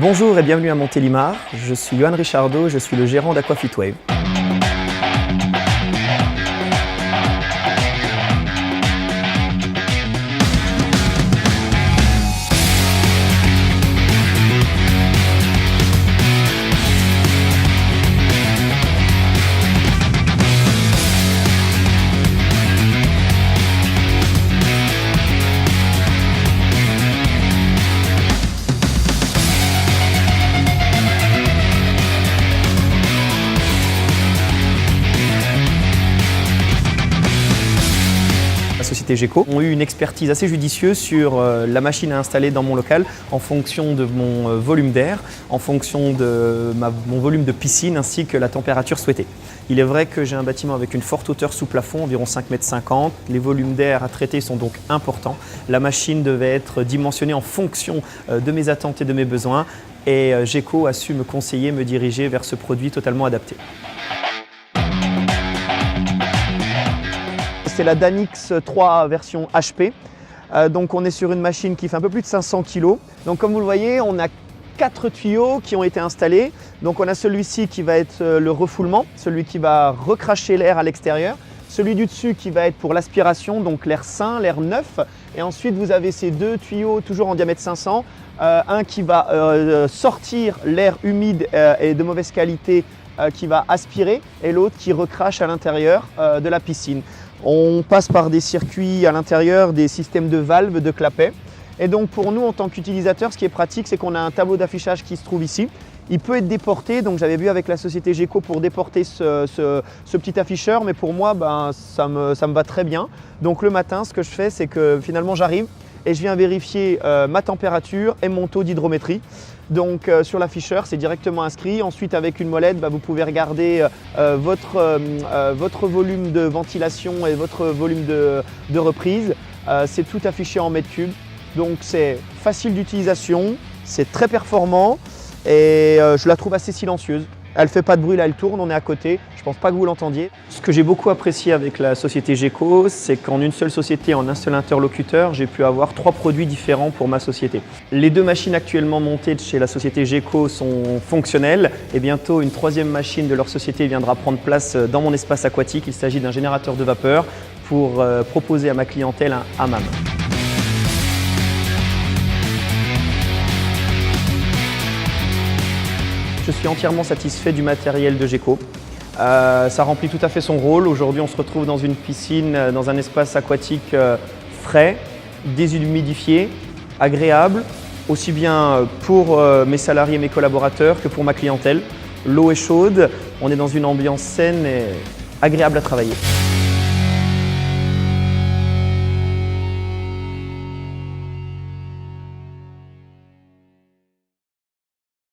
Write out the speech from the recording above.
Bonjour et bienvenue à Montélimar, je suis Johan Richardot, je suis le gérant d'Aquafitwave. La société Geco ont eu une expertise assez judicieuse sur la machine à installer dans mon local en fonction de mon volume d'air, en fonction de mon volume de piscine ainsi que la température souhaitée. Il est vrai que j'ai un bâtiment avec une forte hauteur sous plafond, environ 5,50 m. Les volumes d'air à traiter sont donc importants. La machine devait être dimensionnée en fonction de mes attentes et de mes besoins et Geco a su me conseiller, me diriger vers ce produit totalement adapté. C'est la Danix 3 version HP. Donc on est sur une machine qui fait un peu plus de 500 kg. Donc comme vous le voyez, on a 4 tuyaux qui ont été installés. Donc on a celui-ci qui va être le refoulement, celui qui va recracher l'air à l'extérieur. Celui du dessus qui va être pour l'aspiration, donc l'air sain, l'air neuf. Et ensuite vous avez ces deux tuyaux toujours en diamètre 500. Un qui va sortir l'air humide et de mauvaise qualité qui va aspirer et l'autre qui recrache à l'intérieur de la piscine. On passe par des circuits à l'intérieur, des systèmes de valves, de clapets. Et donc pour nous, en tant qu'utilisateurs, ce qui est pratique, c'est qu'on a un tableau d'affichage qui se trouve ici. Il peut être déporté, donc j'avais vu avec la société Geco pour déporter ce petit afficheur, mais pour moi, ça me va très bien. Donc le matin, ce que je fais, c'est que finalement j'arrive et je viens vérifier ma température et mon taux d'hydrométrie. Donc sur l'afficheur, c'est directement inscrit. Ensuite, avec une molette, vous pouvez regarder votre volume de ventilation et votre volume de reprise. C'est tout affiché en mètres cubes. Donc c'est facile d'utilisation, c'est très performant et je la trouve assez silencieuse. Elle ne fait pas de bruit, là elle tourne, on est à côté. Je ne pense pas que vous l'entendiez. Ce que j'ai beaucoup apprécié avec la société Geco, c'est qu'en une seule société, en un seul interlocuteur, j'ai pu avoir 3 produits différents pour ma société. Les 2 machines actuellement montées chez la société Geco sont fonctionnelles et bientôt une 3e machine de leur société viendra prendre place dans mon espace aquatique. Il s'agit d'un générateur de vapeur pour proposer à ma clientèle un hammam. Je suis entièrement satisfait du matériel de Geco. Ça remplit tout à fait son rôle. Aujourd'hui, on se retrouve dans une piscine, dans un espace aquatique frais, déshumidifié, agréable, aussi bien pour mes salariés, mes collaborateurs que pour ma clientèle. L'eau est chaude, on est dans une ambiance saine et agréable à travailler.